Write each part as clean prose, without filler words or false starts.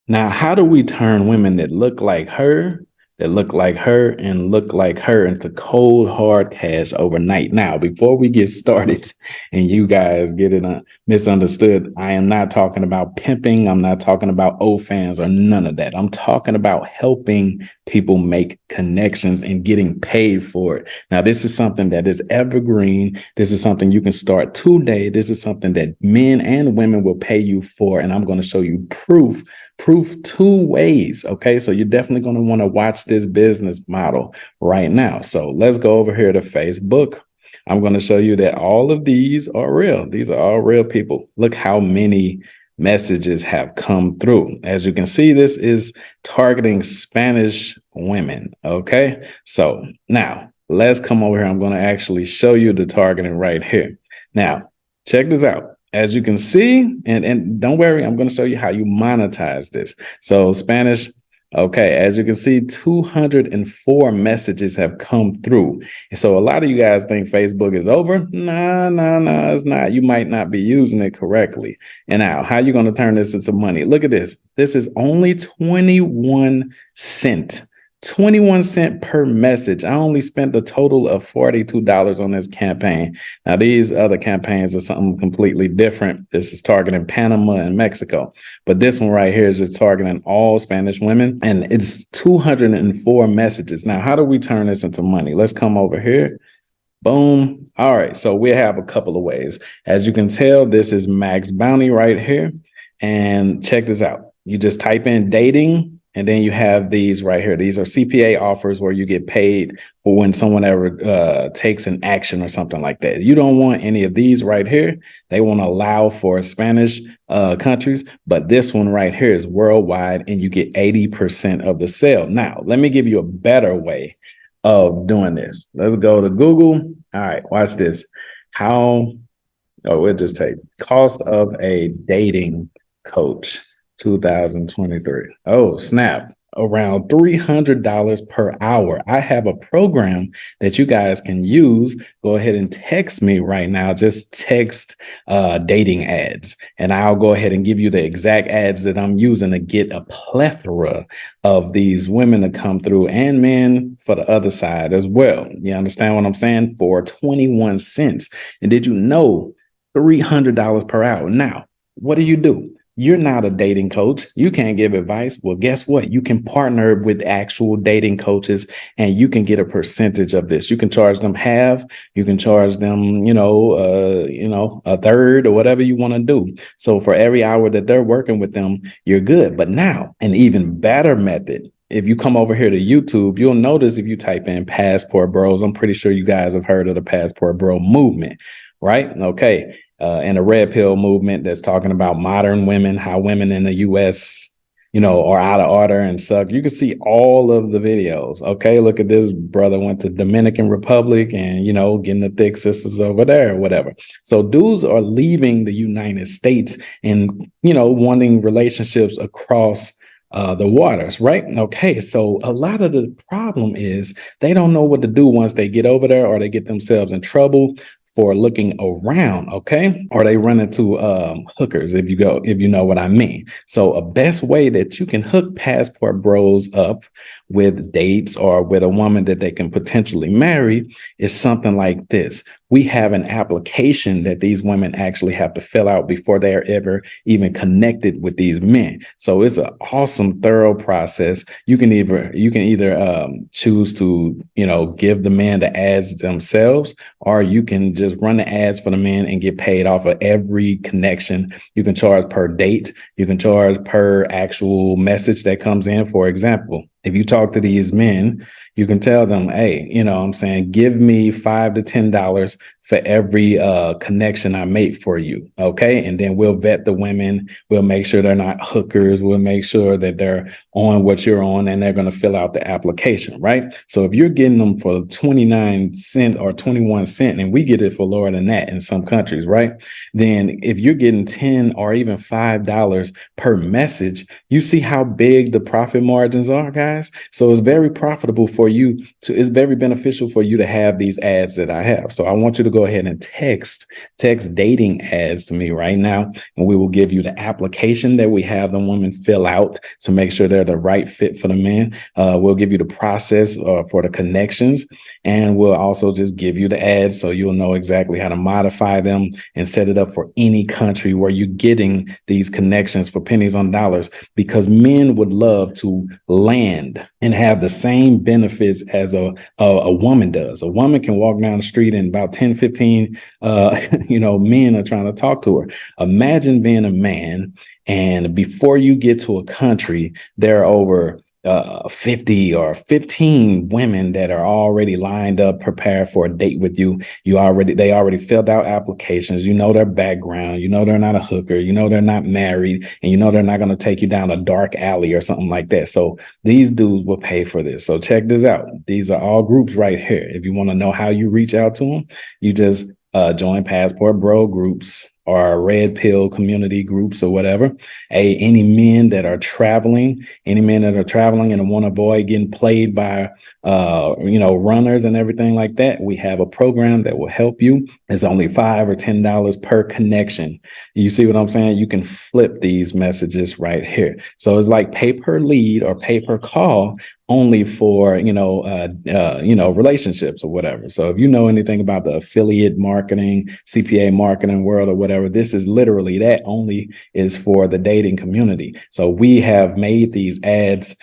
Now, how do we turn women that look like her, and look like her into cold, hard cash overnight? Now, before we get started and you guys get it misunderstood, I am not talking about pimping. I'm not talking about OnlyFans or none of that. I'm talking about helping people make connections and getting paid for it. Now, this is something that is evergreen. This is something you can start today. This is something that men and women will pay you for. And I'm going to show you proof two ways. Okay. So you're definitely going to want to watch this business model right now. So let's go over here to Facebook. I'm going to show you that all of these are real. These are all real people. Look how many messages have come through. As you can see, this is targeting Spanish women. Okay. So now let's come over here. I'm going to actually show you the targeting right here. Now, check this out. As you can see, and don't worry, I'm going to show you how you monetize this. So Spanish, okay, as you can see, 204 messages have come through. And so a lot of you guys think Facebook is over. Nah, it's not. You might not be using it correctly. And now, how are you going to turn this into money? Look at this. This is only 21 cents. 21 cents per message. I only spent a total of $42 on this campaign. Now, these other campaigns are something completely different. This is targeting Panama and Mexico. But this one right here is just targeting all Spanish women. And it's 204 messages. Now, how do we turn this into money? Let's come over here. Boom. All right. So we have a couple of ways. As you can tell, this is Max Bounty right here. And check this out. You just type in dating. And then you have these right here. These are CPA offers where you get paid for when someone ever takes an action or something like that. You don't want any of these right here. They won't allow for Spanish countries, but this one right here is worldwide and you get 80% of the sale. Now, let me give you a better way of doing this. Let's go to Google. All right, watch this. We'll just take cost of a dating coach. 2023. Oh, snap. Around $300 per hour. I have a program that you guys can use. Go ahead and text me right now. Just text dating ads, and I'll go ahead and give you the exact ads that I'm using to get a plethora of these women to come through, and men for the other side as well. You understand what I'm saying? For 21 cents. And did you know $300 per hour? Now, what do? You're not a dating coach. You can't give advice. Well, guess what? You can partner with actual dating coaches and you can get a percentage of this. You can charge them half. You can charge them, a third or whatever you want to do. So for every hour that they're working with them, you're good. But now an even better method. If you come over here to YouTube, you'll notice if you type in Passport Bros, I'm pretty sure you guys have heard of the Passport Bro movement, right? Okay. And a red pill movement that's talking about modern women, how women in the US, are out of order and suck. You can see all of the videos. Okay. Look at this brother went to Dominican Republic and, getting the thick sisters over there or whatever. So dudes are leaving the United States and, wanting relationships across the waters, right? Okay, so a lot of the problem is they don't know what to do once they get over there, or they get themselves in trouble for looking around, okay? Or they run into hookers, if you know what I mean. So a best way that you can hook Passport Bros up with dates or with a woman that they can potentially marry is something like this. We have an application that these women actually have to fill out before they are ever even connected with these men. So it's an awesome, thorough process. You can either choose to, give the men the ads themselves, or you can just run the ads for the men and get paid off of every connection. You can charge per date. You can charge per actual message that comes in. For example, if you talk to these men, you can tell them, hey, give me $5 to $10 for every connection I make for you. Okay. And then we'll vet the women. We'll make sure they're not hookers. We'll make sure that they're on what you're on, and they're going to fill out the application. Right. So if you're getting them for 29 cents or 21 cents, and we get it for lower than that in some countries, right? Then if you're getting 10 or even $5 per message, you see how big the profit margins are, guys. guys. So it's very profitable for you it's very beneficial for you to have these ads that I have. So I want you to go ahead and text dating ads to me right now, and we will give you the application that we have the women fill out to make sure they're the right fit for the men. We'll give you the process for the connections, and we'll also just give you the ads so you'll know exactly how to modify them and set it up for any country where you're getting these connections for pennies on dollars, because men would love to land and have the same benefits as a woman does. A woman can walk down the street and about 10, 15, men are trying to talk to her. Imagine being a man, and before you get to a country, there are over 50 or 15 women that are already lined up, prepared for a date with you. They already filled out applications. You know their background. You know they're not a hooker. You know they're not married, and you know they're not going to take you down a dark alley or something like that. So these dudes will pay for this. So check this out. These are all groups right here. If you want to know how you reach out to them, you just join Passport Bro groups or Red Pill community groups or whatever. Any men that are traveling and want to avoid getting played by runners and everything like that, we have a program that will help you. It's only $5 or $10 per connection. You see what I'm saying? You can flip these messages right here. So it's like pay per lead or pay per call, only for relationships or whatever. So if you know anything about the affiliate marketing, CPA marketing world or whatever, this is literally that only is for the dating community. So we have made these ads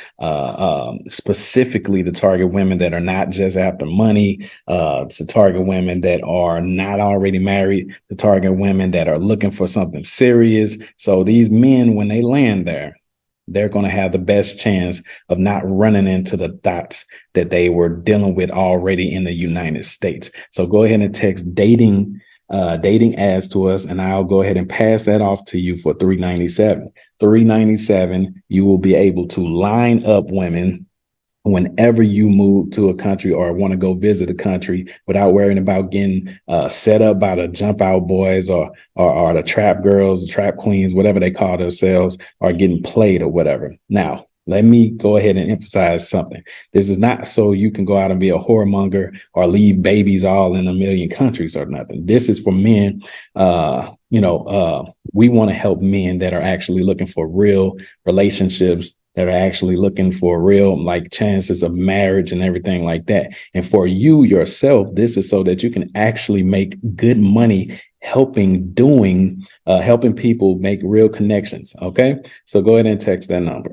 specifically to target women that are not just after money, to target women that are not already married, to target women that are looking for something serious. So these men, when they land there, they're going to have the best chance of not running into the thoughts that they were dealing with already in the United States. So go ahead and text dating ads to us, and I'll go ahead and pass that off to you for $397. $397, you will be able to line up women whenever you move to a country or want to go visit a country without worrying about getting set up by the jump out boys or the trap girls, the trap queens, whatever they call themselves, or getting played or whatever. Now, let me go ahead and emphasize something. This is not so you can go out and be a whoremonger or leave babies all in a million countries or nothing. This is for men. We want to help men that are actually looking for real relationships, that are actually looking for real chances of marriage and everything like that. And for you yourself, this is so that you can actually make good money helping people make real connections. Okay. So go ahead and text that number.